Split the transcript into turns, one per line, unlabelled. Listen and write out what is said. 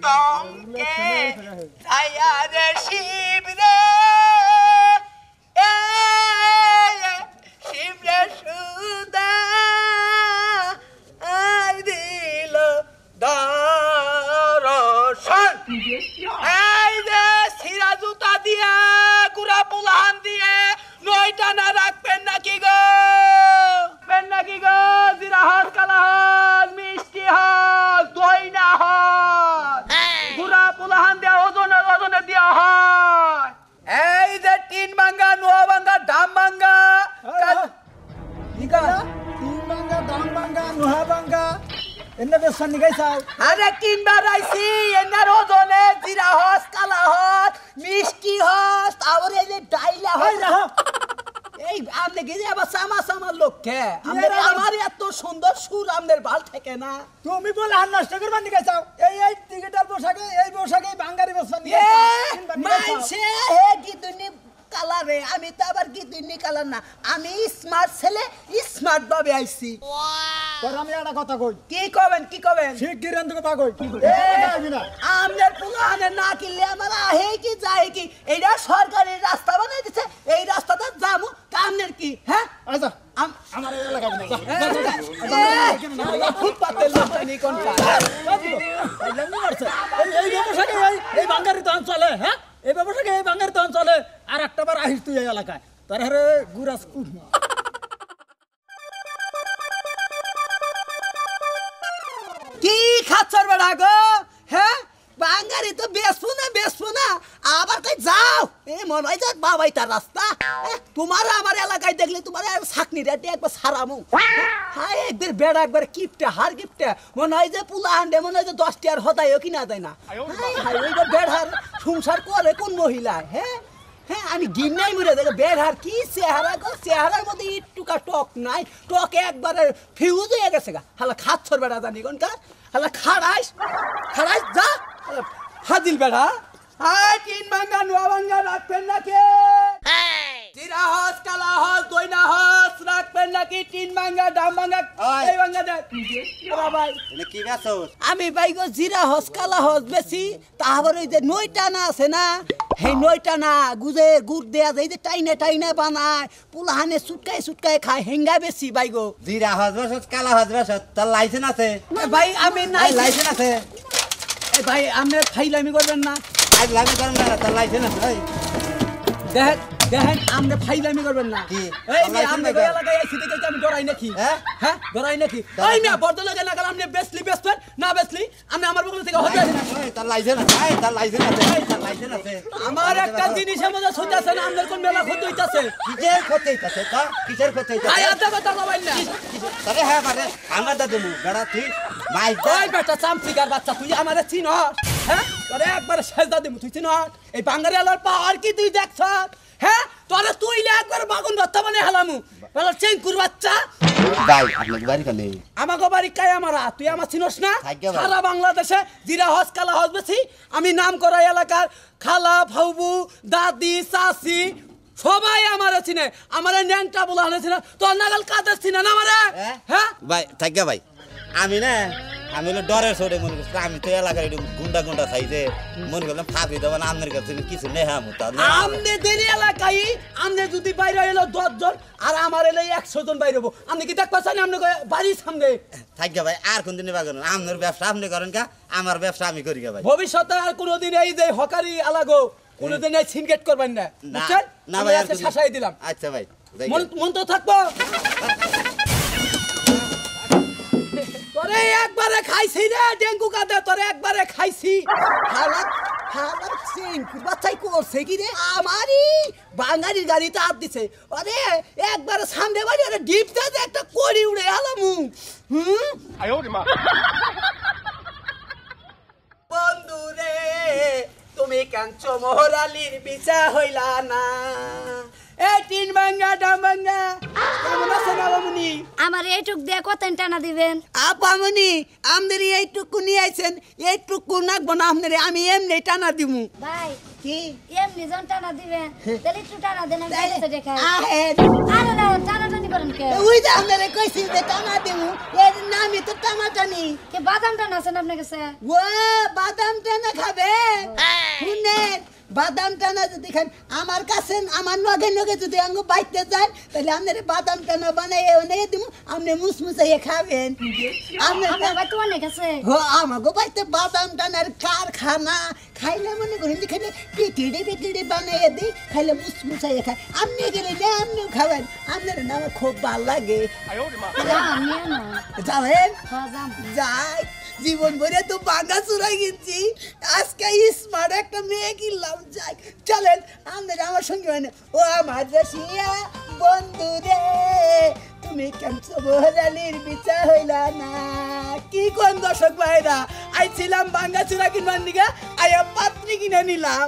তমকে ছায়া রে শিব রে শিব রে সুদা আই দিল দর্শন এই যে সিরা জুতা দিয়ে গুড়া পুলাহান দিয়ে নয়টা না রাখবেন নাকি গো জিরা হাত কালা হাত মিষ্টি হাত দই না হাত গুড়া পুলাহান দিয়ে ওজনে দেওয়া হয় এই যে টিন ভাঙ্গা নোয়া ভাঙ্গা ডাম ভাঙ্গা
তিন বাঙ্গা দাম বাঙ্গা নোহা বাঙ্গা এনে বেসন নিগাইছাও
আরে কিনবার আইছি এনার ওজনে জিরা হস কালা হস মিষ্টি হস আর এই যে ডাইলা হস এই আমনে গিয়ে আবার সামা লোককে আমার এত সুন্দর সুর আমনের ভাল থেকে না
তুমি বলে আর নষ্ট করবার নিগাইছাও এই টিকেটার পোশাকে বাঙ্গারি বেসন নিগাইছাও
মানছে হে গিদুনি কালারে আমি তো আবার গিদুনি কালার না আমি স্মার্ট ছেলে স্মার্ট ভাবে আইছি
তোর আমি একটা কথা কই
কি কবেন
শিগগির এন্দ কথা কই
আমনের পুলাহানে না কিনলে আমার আহে কি যায় কি এইটা সরকারি রাস্তা বানাই দিছে এই রাস্তাটা যামু কামনের কি হ্যাঁ
আচ্ছা আমার এলাকা না
ফুটপাতের লোকটা নি কোনটা
এই ব্যবসাকে এই বাঙ্গারি তো চলে হ্যাঁ এই ব্যবসাকে এই বাঙ্গারি তো চলে আর একটা বার আহিস তুই এই এলাকায় তার হারে গুরাস কুট
কি খাচ্ছর বেড়া গো হ্যাঁ বাঙ্গারি তো বেসবো না আবার কই যাও এ মনে হয় যাক বাবাই তার রাস্তা তোমার আমার এলাকায় দেখলে তোমার ছাকনি রেটে একবার সারামু হাই একবার বেড়া একবার কিপটা হার কিপটা মনে হয় যে পুলা আন্ডে মনে হয় যে 10টি আর হদায়ও কিনা দেয় না হাই ওই যে বেড়ার সংসার করে কোন মহিলা হ্যাঁ আমি গিন্নাই মরে দেখো বেড়ার কি চেহারা গো চেহারার মধ্যে ইটুকা টক নাই টকে একবারে ফিউজ হয়ে গেছে গা হালা খাচ্ছর বেড়া জানি কোনকার হালা খাড়াইস যা হাজিল বেড়া আয় তিন ভাঙ্গা নোয়া ভাঙ্গা রাখবেন নাকি জিরা হস কালা হস দইনা হস রাখবেন নাকি তিন ভাঙ্গা ডাম ভাঙ্গা এই ভাঙ্গা দেখ ভাই
এনে কি বেছস
আমি ভাই গো জিরা হস কালা হস বেশি তারপর ওই যে নয়টা না আছে না হে নয়টা না গুড় দেয়া যায় যে টাইনে বানায় পুলাহানে সুটকায় খায় হেঙ্গা বেশি ভাই গো
জিরা হজবস কালা হজবস তোর লাইসেন্স আছে
ভাই আমি নাই
লাইসেন্স আছে
ভাই আপনি ফাইলামি করবেন না
আজ লাগবে করম না তোর লাইসেন্স আছে
দেখেন আমরা ফাইলামি করবেন না
কি
এই যে আমরা গয়া লাগাই আইছি দেখে আমি ডরাই নাকি হ্যাঁ ডরাই নাকি ওই না বড় লাগা না গেল আপনি বেসবেন না বেসলি আমি আমার বগল থেকে হতে
তোর লাইসেন্স আছে
আমার একটা জিনিসের মধ্যে সইতাছে না আমাদের কোন মেলা ক্ষতি হইতাছে
কিসের ক্ষতি হইতাছে
আয় আদা কথা কইন না
আরে হ্যাঁ মানে আমরা দাদু বেড়া তুই মাইক
ওই বেটা চামচিকার বাচ্চা তুই আমারে চিনস হ্যাঁ তোরে একবার সেজদা দিমু তুই চিনস এই বাঙ্গারি আলার পাওয়ার কি তুই দেখছ হ্যাঁ তোরে তুই একবার বাগুন ভর্তা বানাই হালামু বল চেঙ্কুর বাচ্চা
ভাই আপনার বাড়ি কানে
আমাগো বাড়ি কাই আমারা তুই আমার চিনস না সারা বাংলাদেশে জিরা হস কালা হস বেশি আমি নাম করা এলাকার খালা ফাউবু দাদি চাচি সবাই আমারে চিনে আমারে ন্যাংটা বলা হয়েছিল তোর নাগাল কাদের চিনে না আমারে হ্যাঁ
ভাই থাকি ভাই আমি হলো ডরের ছোটে মনে করছি আমি তো এলাকার একটু গুন্ডা খাইছে মনে করলাম ফাঁপি দেবো না আপনার কাছে কিছু নেই
আমাদের এলাকায় আমনে যদি বাইরে এলো 10 জন আর আমার এলো 100 জন বাইরে হবো আপনি কি দেখ পাচ্ছেন আপনি বাড়ির সামনে
থাকি ভাই আর কোনদিন বাগান আপনার ব্যবসা আপনি করেন কা আমার ব্যবসা আমি করি ভাই
ভবিষ্যতে আর কোনোদিন এই যে হকারি আলাগো কোনোদিন এই সিনগেট করবেন না বুঝছেন
না ভাই আর
শাসাই দিলাম
আচ্ছা ভাই
মন তো থাকবো তোরে একবারে খাইছি রে ডেঙ্গু কাদা তোরে একবারে খাইছি হালাত চেঙ্কুর বাচ্চাই করছে কি রে আমারই বাঙালির গাড়িতে হাত দিছে আরে একবারে সামনে বাড়ি আরে ডিপটা যে একটা কড়ি উড়ে আলামু বন্ধু রে তুমি কাঞ্চ মোহরালির বিচা হইলা না এ তিন ভাঙ্গা ডাম ভাঙ্গা কেমন আছেন আপামনি
আমার এইটুক দিয়ে কত টানা দিবেন
আপামনি আমাদের এইটুকু নিয়ে আইছেন এইটুকু নাকবো না আপনার আমি এমনি টানা দিমু
ভাই
কি
এমনি জন টানা দিবেন তাহলে একটু টানা দেন আমি গাড়িতে দেখাই
আহেন
আরে না টানাটানি করেন কে
ওই যে আপনারে কইছি যে টানা দেবো এর নামই তো টানাটানি
কে বাদাম টানা আছেন আপনার কাছে
ও বাদাম টানা খাবে শুনেন বাদাম টানা যদি খান আমার কাছে আমার নগে নগে যদি আঙ্গু বাইতে যান তাহলে আপনার বাদাম টানা বানাইয়ে দিব আপনি মুসমুসাইয়ে খাবেন
আপনার ভাই তো অনেক আছে
আমাকে বাইতে বাদাম টানার কারখানা খাইলে মনে করেন যে খাইলে পিটিড়ি বানাইয়ে দিই খাইলে মুসমুসাইয়ে খায় আপনি গেলে না আপনিও খাবেন আপনার না আমার খুব ভালো লাগে
যান নিয়ে না
যাবেন
হ্যাঁ যান
যাই জীবন ভরে তো বাঙ্গা চুরাই কিনছি আজকে স্মার্ট একটা মেয়ে কিনলাম যাই চলেন আমাদের আমার সঙ্গে মানে ও আমার রসিয়া বন্ধু রে তুমি কেমন বহরালির বিচার হইলা না কি কোন দর্শক ভাইরা আইছিলাম বাঙ্গা চুরা কিনবার নিগা আয়া পাত্রী কিনে নিলাম